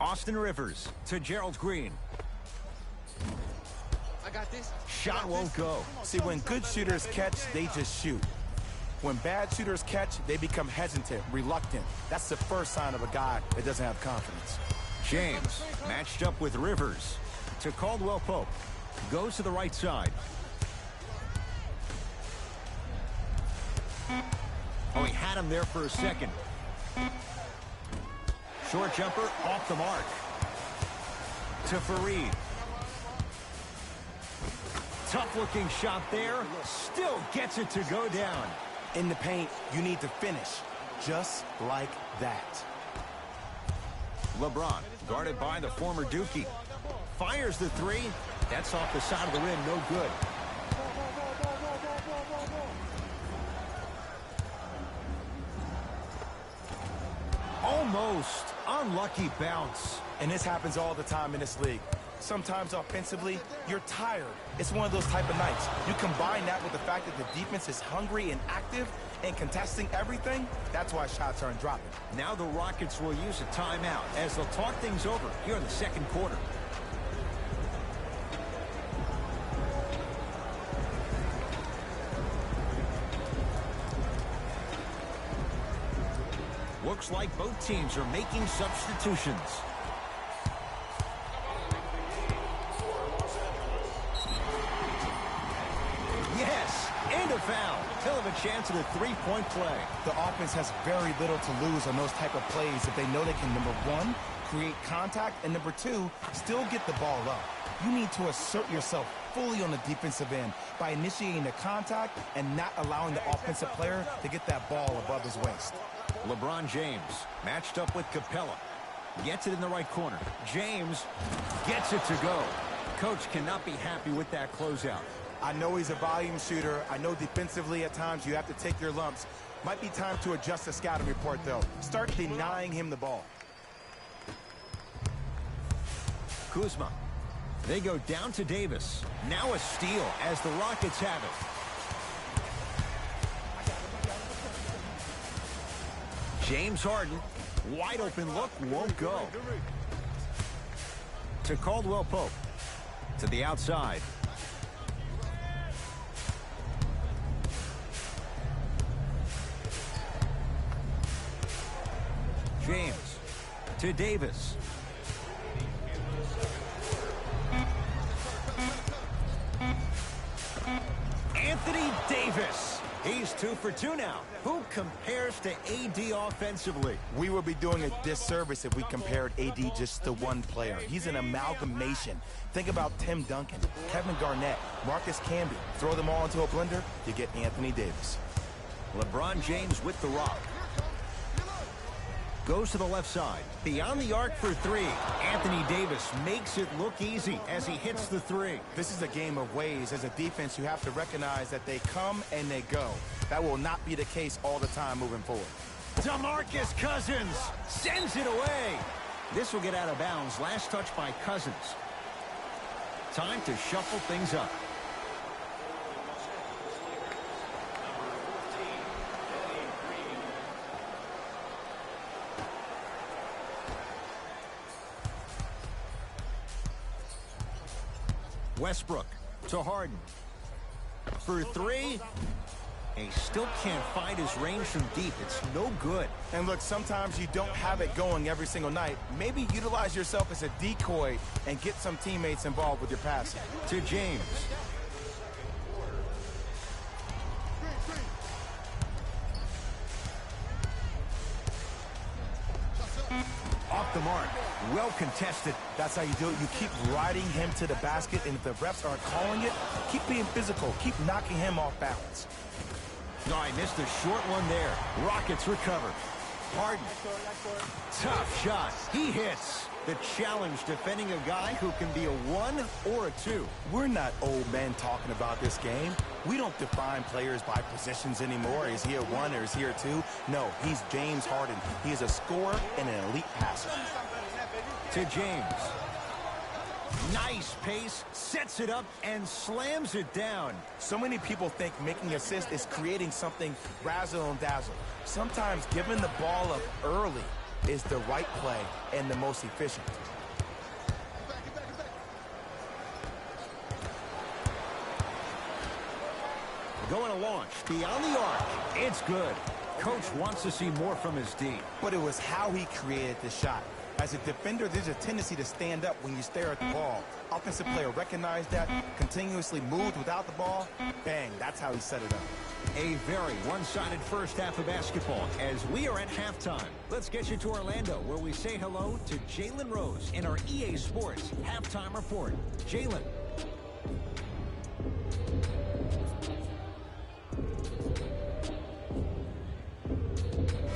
Austin Rivers to Gerald Green. I got this. Shot won't go. See, when good shooters catch, they just shoot. When bad shooters catch, they become hesitant, reluctant. That's the first sign of a guy that doesn't have confidence. James matched up with Rivers to Caldwell Pope. Goes to the right side. Oh, he had him there for a second. Short jumper off the mark. To Fareed. Tough-looking shot there. Still gets it to go down. In the paint, you need to finish. Just like that. LeBron, guarded by the former Dookie. Fires the three. That's off the side of the rim, no good. Almost. Unlucky bounce. And this happens all the time in this league. Sometimes offensively, you're tired. It's one of those type of nights. You combine that with the fact that the defense is hungry and active and contesting everything, that's why shots aren't dropping. Now the Rockets will use a timeout as they'll talk things over here in the second quarter. Looks like both teams are making substitutions. Yes, and a foul. He'll have a chance at a three-point play. The offense has very little to lose on those type of plays if they know they can, number one, create contact, and number two, still get the ball up. You need to assert yourself fully on the defensive end by initiating the contact and not allowing the offensive player to get that ball above his waist. LeBron James matched up with Capella. Gets it in the right corner. James gets it to go. Coach cannot be happy with that closeout. I know he's a volume shooter. I know defensively at times you have to take your lumps. Might be time to adjust the scouting report, though. Start denying him the ball. Kuzma. They go down to Davis. Now a steal as the Rockets have it. James Harden. Wide open look. Won't go. To Caldwell Pope. To the outside. James to Davis. Anthony Davis. He's 2 for 2 now. Who compares to AD offensively? We would be doing a disservice if we compared AD just to one player. He's an amalgamation. Think about Tim Duncan, Kevin Garnett, Marcus Camby. Throw them all into a blender, you get Anthony Davis. LeBron James with the rock. Goes to the left side. Beyond the arc for three. Anthony Davis makes it look easy as he hits the three. This is a game of ways. As a defense, you have to recognize that they come and they go. That will not be the case all the time moving forward. DeMarcus Cousins sends it away. This will get out of bounds. Last touch by Cousins. Time to shuffle things up. Westbrook to Harden. For three. He still can't find his range from deep. It's no good. And look, sometimes you don't have it going every single night. Maybe utilize yourself as a decoy and get some teammates involved with your passing. To James. Off the mark. Well contested. That's how you do it. You keep riding him to the basket, and if the refs aren't calling it, keep being physical. Keep knocking him off balance. No, I missed a short one there. Rockets recover. Harden. Tough shot. He hits. The challenge defending a guy who can be a 1 or a 2. We're not old men talking about this game. We don't define players by positions anymore. Is he a 1 or is he a 2? No, he's James Harden. He is a scorer and an elite passer. To James. Nice pace, sets it up, and slams it down. So many people think making assists is creating something razzle and dazzle. Sometimes giving the ball up early is the right play and the most efficient. Going to launch beyond the arc. It's good. Coach wants to see more from his D. But it was how he created the shot. As a defender, there's a tendency to stand up when you stare at the ball. Offensive player recognized that, continuously moved without the ball. Bang, that's how he set it up. A very one-sided first half of basketball as we are at halftime. Let's get you to Orlando, where we say hello to Jalen Rose in our EA Sports halftime report. Jalen.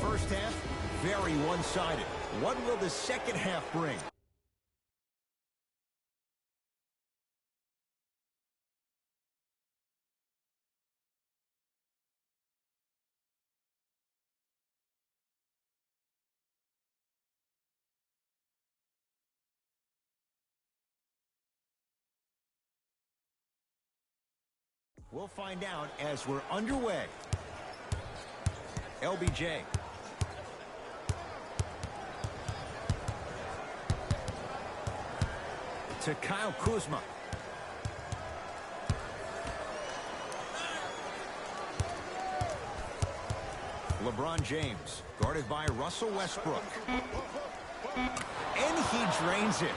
First half, very one-sided. What will the second half bring? We'll find out as we're underway. LBJ. To Kyle Kuzma. LeBron James, guarded by Russell Westbrook. And he drains it.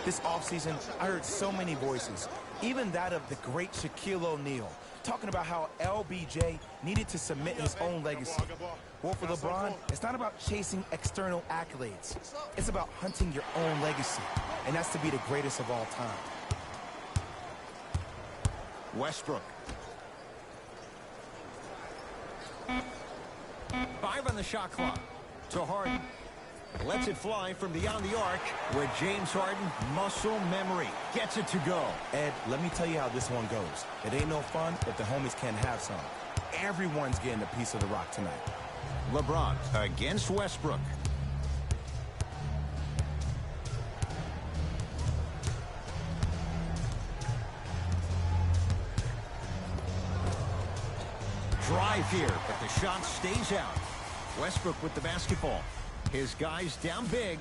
This offseason, I heard so many voices, even that of the great Shaquille O'Neal, talking about how LBJ needed to cement his own legacy. Well, for LeBron, it's not about chasing external accolades. It's about hunting your own legacy, and that's to be the greatest of all time. Westbrook. 5 on the shot clock. To Harden. Lets it fly from beyond the arc with James Harden, muscle memory. Gets it to go. Ed, let me tell you how this one goes. It ain't no fun if the homies can't have some. Everyone's getting a piece of the rock tonight. LeBron against Westbrook. Drive here, but the shot stays out. Westbrook with the basketball. His guy's down big.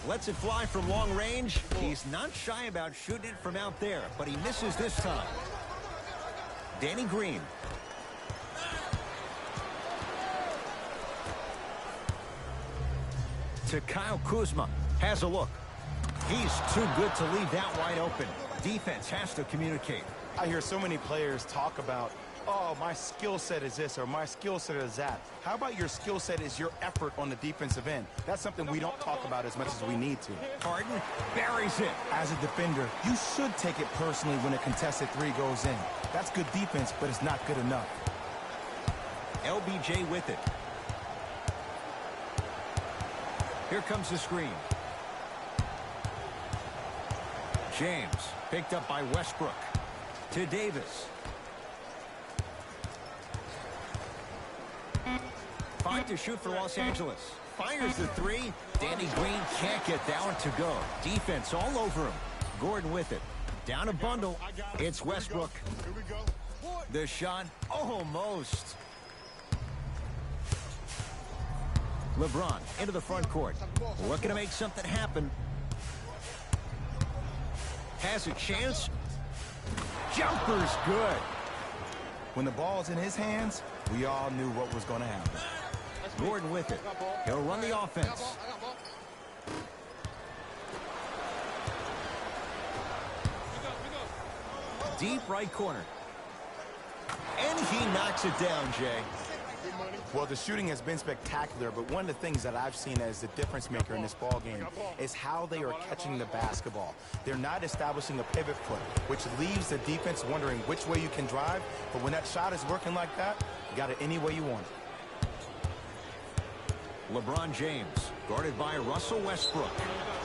Lets it fly from long range. He's not shy about shooting it from out there, but he misses this time. Danny Green. To Kyle Kuzma. Has a look. He's too good to leave that wide open. Defense has to communicate. I hear so many players talk about, oh, my skill set is this or my skill set is that. How about your skill set is your effort on the defensive end? That's something we don't talk about as much as we need to. Harden buries it. As a defender, you should take it personally when a contested three goes in. That's good defense, but it's not good enough. LBJ with it. Here comes the screen. James picked up by Westbrook. To Davis. 5 to shoot for Los Angeles. Fires the three. Danny Green can't get that one to go. Defense all over him. Gordon with it. Down a bundle. It's Westbrook. The shot almost. LeBron into the front court. Looking to make something happen. Has a chance. Jumper's good. When the ball's in his hands, we all knew what was going to happen. Gordon with it. He'll run the offense. Deep right corner. And he knocks it down, Jay. Well, the shooting has been spectacular, but one of the things that I've seen as the difference maker in this ball game is how they are catching the basketball. They're not establishing a pivot foot, which leaves the defense wondering which way you can drive, but when that shot is working like that, you got it any way you want it. LeBron James, guarded by Russell Westbrook.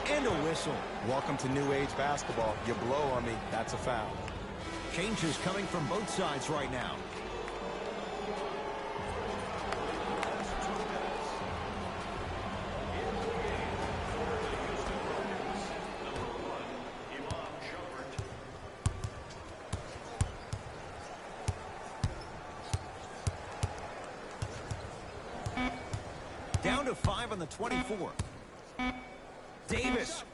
And a whistle. Welcome to new age basketball. You blow on me, that's a foul. Changes coming from both sides right now. Down to 5 on the 24. Davis.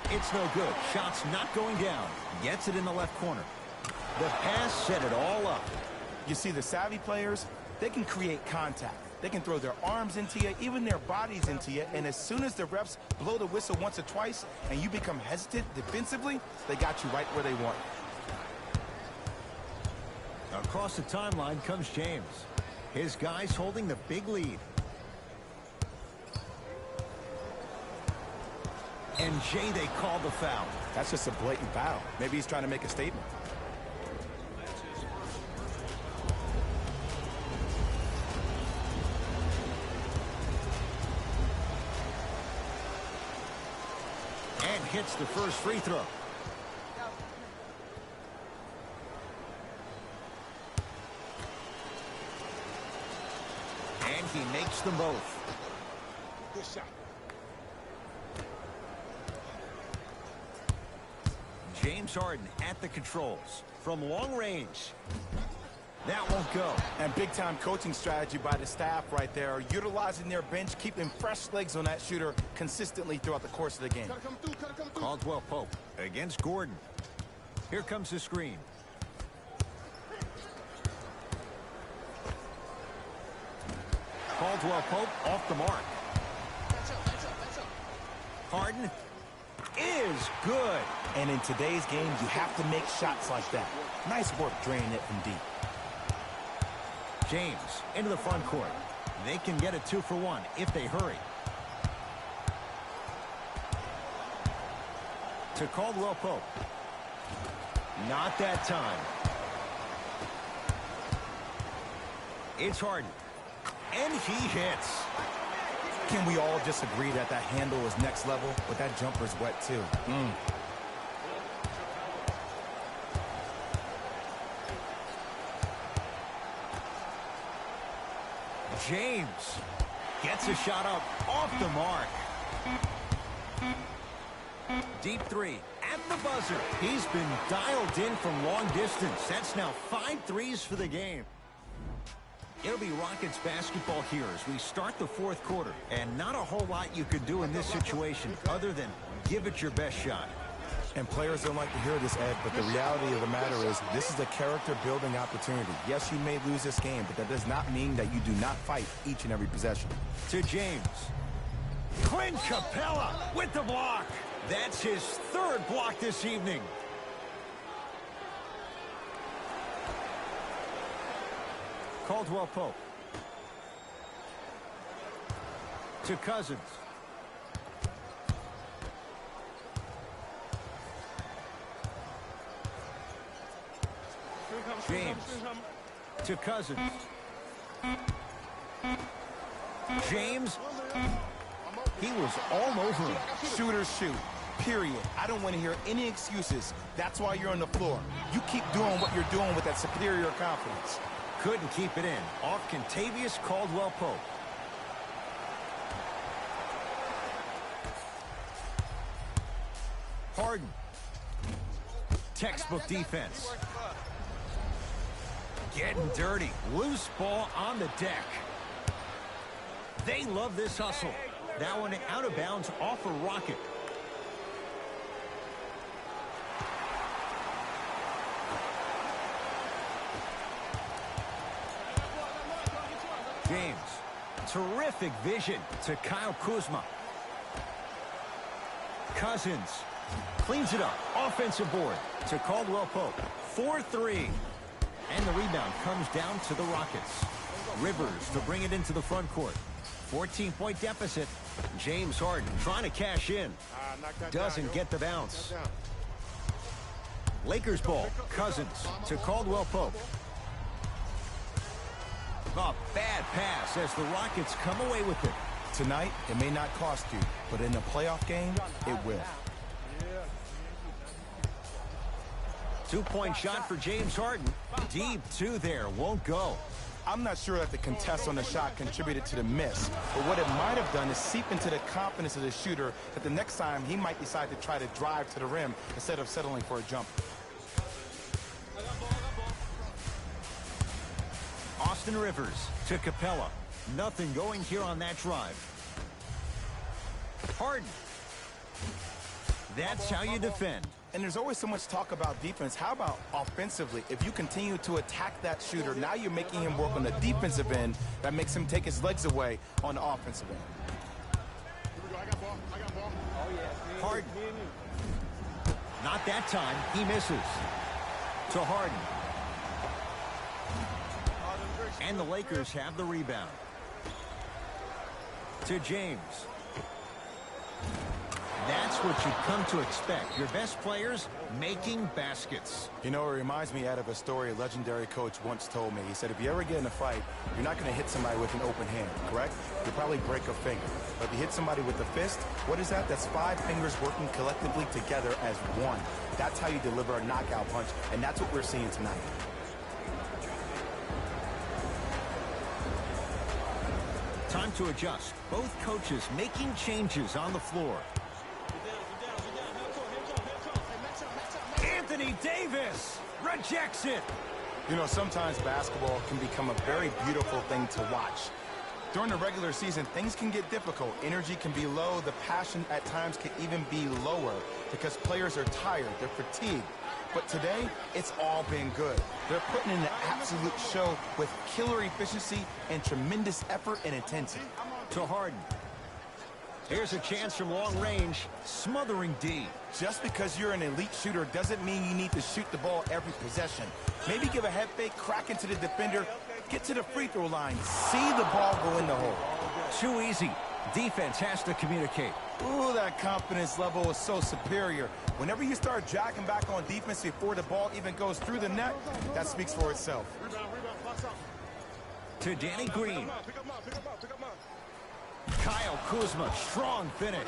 It's no good. Shot's not going down. Gets it in the left corner. The pass set it all up. You see, the savvy players, they can create contact. They can throw their arms into you, even their bodies into you, and as soon as the refs blow the whistle once or twice and you become hesitant defensively, they got you right where they want you. Across the timeline comes James. His guys holding the big lead. And Jay, they call the foul. That's just a blatant foul. Maybe he's trying to make a statement. And hits the first free throw. And he makes them both. Good shot. James Harden at the controls from long range. That won't go. And big-time coaching strategy by the staff right there, utilizing their bench, keeping fresh legs on that shooter consistently throughout the course of the game. Caldwell Pope against Gordon. Here comes the screen. Caldwell Pope off the mark. Harden is good. And in today's game, you have to make shots like that. Nice work draining it from deep. James into the front court. They can get a 2-for-1 if they hurry. To Caldwell Pope. Not that time. It's Harden. And he hits. Can we all just agree that that handle is next level, but that jumper's wet too? James gets a shot up off the mark. Deep three at the buzzer. He's been dialed in from long distance. That's now 5 threes for the game. It'll be Rockets basketball here as we start the fourth quarter. And not a whole lot you could do in this situation other than give it your best shot. And players don't like to hear this, Ed, but the reality of the matter is this is a character-building opportunity. Yes, you may lose this game, but that does not mean that you do not fight each and every possession. To James. Clint Capella with the block. That's his 3rd block this evening. Caldwell Pope. To Cousins. James to Cousins. James, he was all over him. Shooters shoot, period. I don't want to hear any excuses. That's why you're on the floor. You keep doing what you're doing with that superior confidence. Couldn't keep it in. Off Kentavious Caldwell Pope. Harden. Textbook defense. Getting dirty. Loose ball on the deck. They love this hustle. That one out of bounds off a rocket. James. Terrific vision to Kyle Kuzma. Cousins. Cleans it up. Offensive board to Caldwell Pope. 4-3. And the rebound comes down to the Rockets. Rivers to bring it into the front court. 14-point deficit. James Harden trying to cash in. Doesn't get the bounce. Lakers ball. Cousins to Caldwell Pope. A bad pass as the Rockets come away with it. Tonight, it may not cost you, but in a playoff game, it will. 2-point shot for James Harden. Deep 2 there. Won't go. I'm not sure that the contest on the shot contributed to the miss, but what it might have done is seep into the confidence of the shooter that the next time he might decide to try to drive to the rim instead of settling for a jump. Austin Rivers to Capella. Nothing going here on that drive. Harden. That's how you defend. And there's always so much talk about defense. How about offensively? If you continue to attack that shooter, now you're making him work on the defensive end. That makes him take his legs away on the offensive end. I got ball. Oh, yeah. Harden. Me and you. Not that time. He misses. To Harden. And the Lakers have the rebound. To James. That's what you've come to expect. Your best players making baskets. You know, it reminds me out of a story a legendary coach once told me. He said, if you ever get in a fight, you're not going to hit somebody with an open hand, correct? You'll probably break a finger. But if you hit somebody with a fist, what is that? That's 5 fingers working collectively together as one. That's how you deliver a knockout punch, and that's what we're seeing tonight. Time to adjust. Both coaches making changes on the floor. Anthony Davis rejects it. You know, sometimes basketball can become a very beautiful thing to watch. During the regular season, things can get difficult. Energy can be low. The passion at times can even be lower because players are tired. They're fatigued. But today, it's all been good. They're putting in an absolute show with killer efficiency and tremendous effort and intensity. To Harden. Here's a chance from long range, smothering D. Just because you're an elite shooter doesn't mean you need to shoot the ball every possession. Maybe give a head fake, crack into the defender, get to the free throw line, see the ball go in the hole. Too easy. Defense has to communicate. Ooh, that confidence level is so superior. Whenever you start jacking back on defense before the ball even goes through the net, that speaks for itself. To Danny Green. Pick up mine. Kyle Kuzma, strong finish.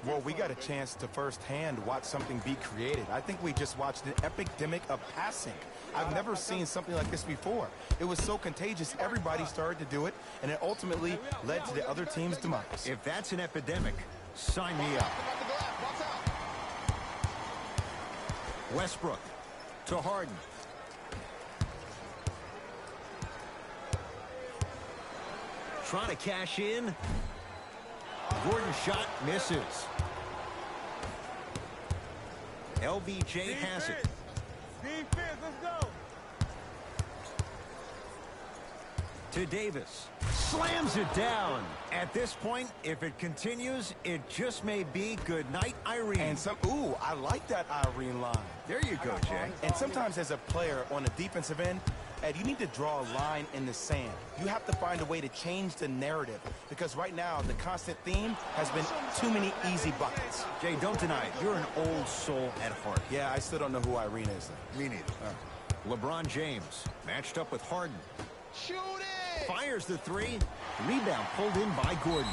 Well, we got a chance to firsthand watch something be created. I think we just watched an epidemic of passing. I've never seen something like this before. It was so contagious, everybody started to do it, and it ultimately led to the other team's demise. If that's an epidemic, sign me up. Westbrook to Harden. Trying to cash in. Gordon's shot misses. LBJ has it. Defense, let's go. To Davis. Slams it down. At this point, if it continues, it just may be good night, Irene. And ooh, I like that Irene line. There you go, Jay. And sometimes as a player on the defensive end, Ed, you need to draw a line in the sand. You have to find a way to change the narrative because right now the constant theme has been too many easy buckets. Jay, don't deny it. You're an old soul at heart. Yeah, I still don't know who Irene is, though. Me neither. LeBron James matched up with Harden. Shoot it! Fires the three. Rebound pulled in by Gordon.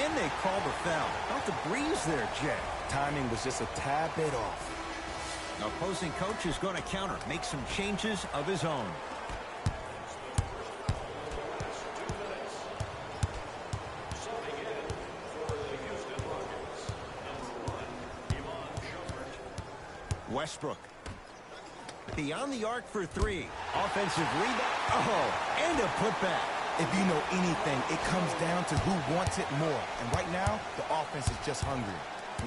And they call the foul. Felt the breeze there, Jay. Timing was just a tad bit off. Opposing coach is going to counter, make some changes of his own. Westbrook. Beyond the arc for three. Offensive rebound. Oh, and a putback. If you know anything, it comes down to who wants it more. And right now, the offense is just hungry.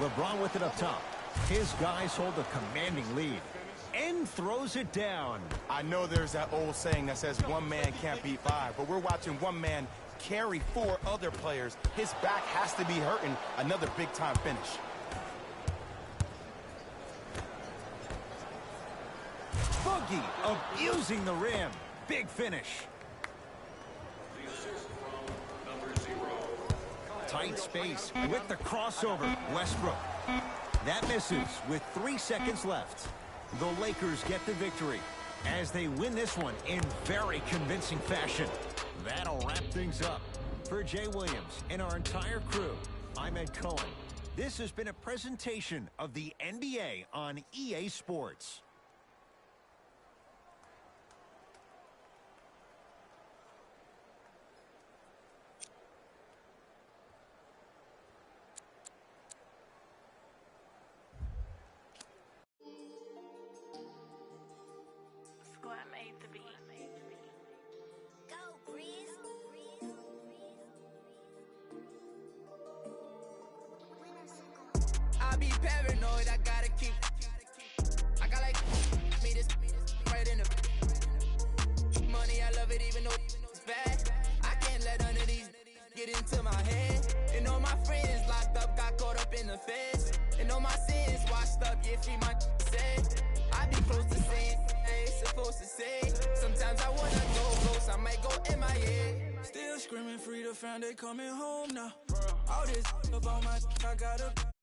LeBron with it up top. His guys hold a commanding lead. And throws it down. I know there's that old saying that says one man can't beat 5, but we're watching one man carry 4 other players. His back has to be hurting. Another big-time finish. Boogie abusing the rim. Big finish. Tight space with the crossover. Westbrook. That misses with 3 seconds left. The Lakers get the victory as they win this one in very convincing fashion. That'll wrap things up. For Jay Williams and our entire crew, I'm Ed Cohen. This has been a presentation of the NBA on EA Sports. Squad made to be. Go. I be paranoid, I gotta keep. I got like me this right in the money, I love it even though it's bad. I can't let none of these get into my head. And all my friends locked up, got caught up in the feds. And all my sins washed up, yeah, free my said. I be close to saying I ain't supposed to say. Sometimes I wanna go close, I might go MIA. Still screaming free, the fam, they coming home now. All this about my, I got a